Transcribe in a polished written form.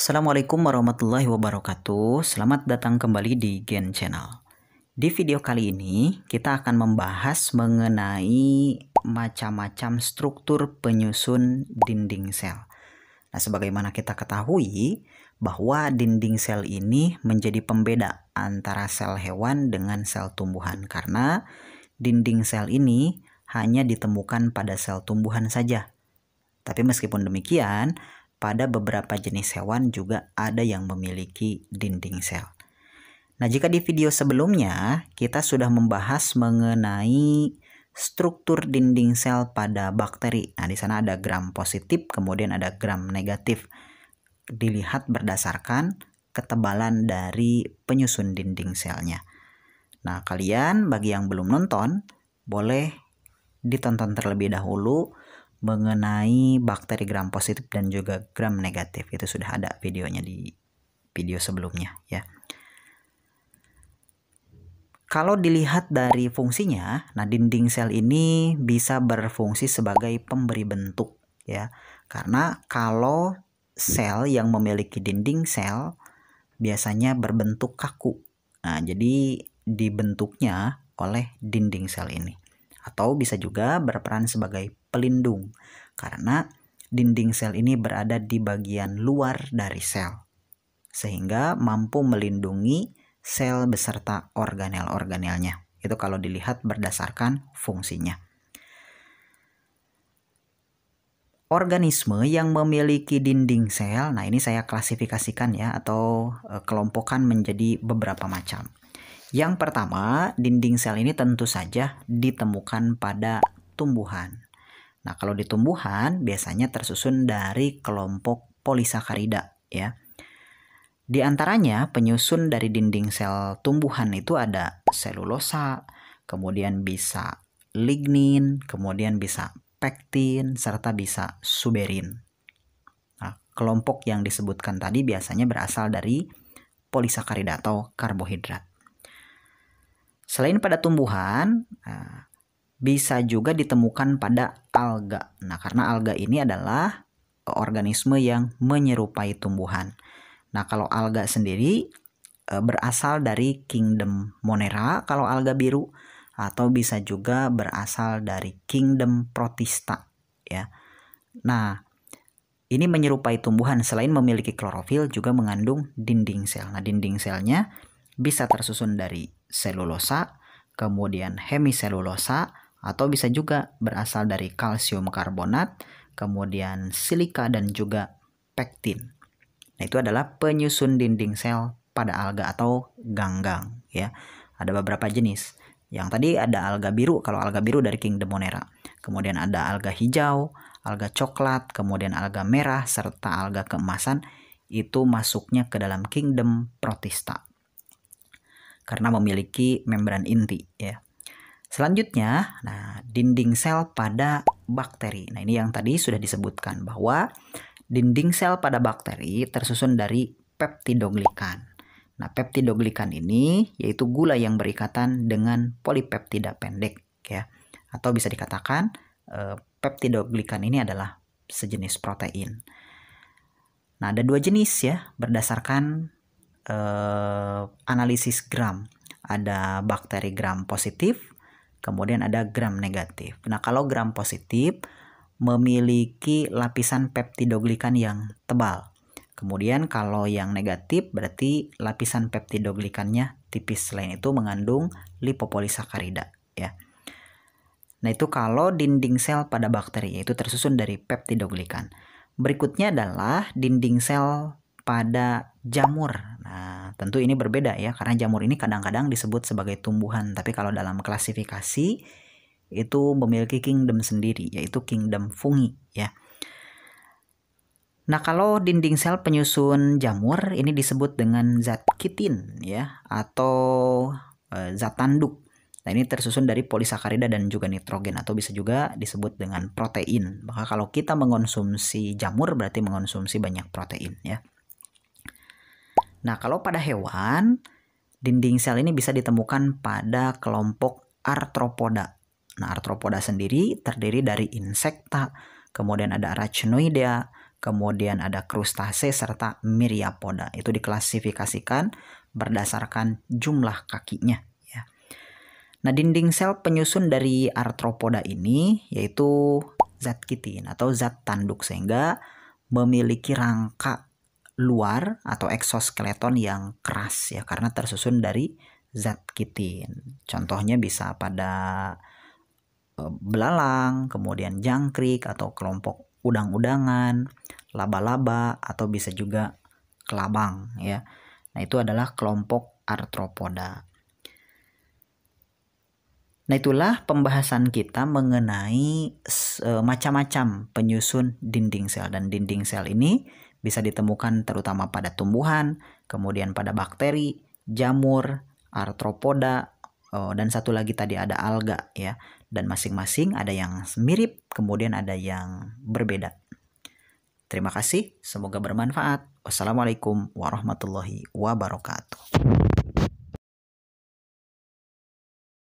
Assalamualaikum warahmatullahi wabarakatuh. Selamat datang kembali di Gen Channel. Di video kali ini kita akan membahas mengenai macam-macam struktur penyusun dinding sel. Nah, sebagaimana kita ketahui bahwa dinding sel ini menjadi pembeda antara sel hewan dengan sel tumbuhan karena dinding sel ini hanya ditemukan pada sel tumbuhan saja. Tapi meskipun demikian, pada beberapa jenis hewan juga ada yang memiliki dinding sel. Nah, jika di video sebelumnya kita sudah membahas mengenai struktur dinding sel pada bakteri. Nah, di sana ada gram positif, kemudian ada gram negatif. Dilihat berdasarkan ketebalan dari penyusun dinding selnya. Nah, kalian bagi yang belum nonton, boleh ditonton terlebih dahulu mengenai bakteri gram positif dan juga gram negatif. Itu sudah ada videonya di video sebelumnya ya. Kalau dilihat dari fungsinya, nah dinding sel ini bisa berfungsi sebagai pemberi bentuk ya. Karena kalau sel yang memiliki dinding sel biasanya berbentuk kaku. Nah, jadi dibentuknya oleh dinding sel ini. Atau bisa juga berperan sebagai pelindung karena dinding sel ini berada di bagian luar dari sel sehingga mampu melindungi sel beserta organel-organelnya. Itu kalau dilihat berdasarkan fungsinya. Organisme yang memiliki dinding sel, nah ini saya klasifikasikan ya atau kelompokkan menjadi beberapa macam. Yang pertama, dinding sel ini tentu saja ditemukan pada tumbuhan. Nah, kalau di tumbuhan biasanya tersusun dari kelompok polisakarida ya. Di antaranya penyusun dari dinding sel tumbuhan itu ada selulosa, kemudian bisa lignin, kemudian bisa pektin, serta bisa suberin. Nah, kelompok yang disebutkan tadi biasanya berasal dari polisakarida atau karbohidrat. Selain pada tumbuhan, bisa juga ditemukan pada alga. Nah, karena alga ini adalah organisme yang menyerupai tumbuhan. Nah, kalau alga sendiri berasal dari kingdom Monera kalau alga biru, atau bisa juga berasal dari kingdom Protista ya. Nah, ini menyerupai tumbuhan, selain memiliki klorofil juga mengandung dinding sel. Nah, dinding selnya bisa tersusun dari selulosa, kemudian hemiselulosa, atau bisa juga berasal dari kalsium karbonat, kemudian silika dan juga pektin. Nah, itu adalah penyusun dinding sel pada alga atau ganggang ya. Ada beberapa jenis. Yang tadi ada alga biru, kalau alga biru dari kingdom Monera. Kemudian ada alga hijau, alga coklat, kemudian alga merah serta alga keemasan, itu masuknya ke dalam kingdom Protista karena memiliki membran inti ya. Selanjutnya, nah dinding sel pada bakteri. Nah, ini yang tadi sudah disebutkan bahwa dinding sel pada bakteri tersusun dari peptidoglikan. Nah, peptidoglikan ini yaitu gula yang berikatan dengan polipeptida pendek ya. Atau bisa dikatakan peptidoglikan ini adalah sejenis protein. Nah, ada dua jenis ya berdasarkan analisis gram. Ada bakteri gram positif, kemudian ada gram negatif. Nah, kalau gram positif memiliki lapisan peptidoglikan yang tebal. Kemudian kalau yang negatif berarti lapisan peptidoglikannya tipis. Selain itu mengandung lipopolisakarida ya. Nah, itu kalau dinding sel pada bakteri yaitu tersusun dari peptidoglikan. Berikutnya adalah dinding sel pada jamur. Nah, tentu ini berbeda ya karena jamur ini kadang-kadang disebut sebagai tumbuhan, tapi kalau dalam klasifikasi itu memiliki kingdom sendiri yaitu kingdom fungi ya. Nah, kalau dinding sel penyusun jamur ini disebut dengan zat kitin ya atau zat tanduk. Nah, ini tersusun dari polisakarida dan juga nitrogen atau bisa juga disebut dengan protein. Maka kalau kita mengonsumsi jamur berarti mengonsumsi banyak protein ya. Nah, kalau pada hewan, dinding sel ini bisa ditemukan pada kelompok arthropoda. Nah, arthropoda sendiri terdiri dari insekta, kemudian ada arachnoidea, kemudian ada krustase serta myriapoda. Itu diklasifikasikan berdasarkan jumlah kakinya ya. Nah, dinding sel penyusun dari arthropoda ini yaitu zat kitin atau zat tanduk, sehingga memiliki rangka luar atau eksoskeleton yang keras ya, karena tersusun dari zat kitin. Contohnya bisa pada belalang, kemudian jangkrik atau kelompok udang-udangan, laba-laba, atau bisa juga kelabang ya. Nah, itu adalah kelompok arthropoda. Nah, itulah pembahasan kita mengenai macam-macam penyusun dinding sel, dan dinding sel ini bisa ditemukan terutama pada tumbuhan, kemudian pada bakteri, jamur, arthropoda, dan satu lagi tadi ada alga ya. Dan masing-masing ada yang mirip, kemudian ada yang berbeda. Terima kasih, semoga bermanfaat. Wassalamualaikum warahmatullahi wabarakatuh.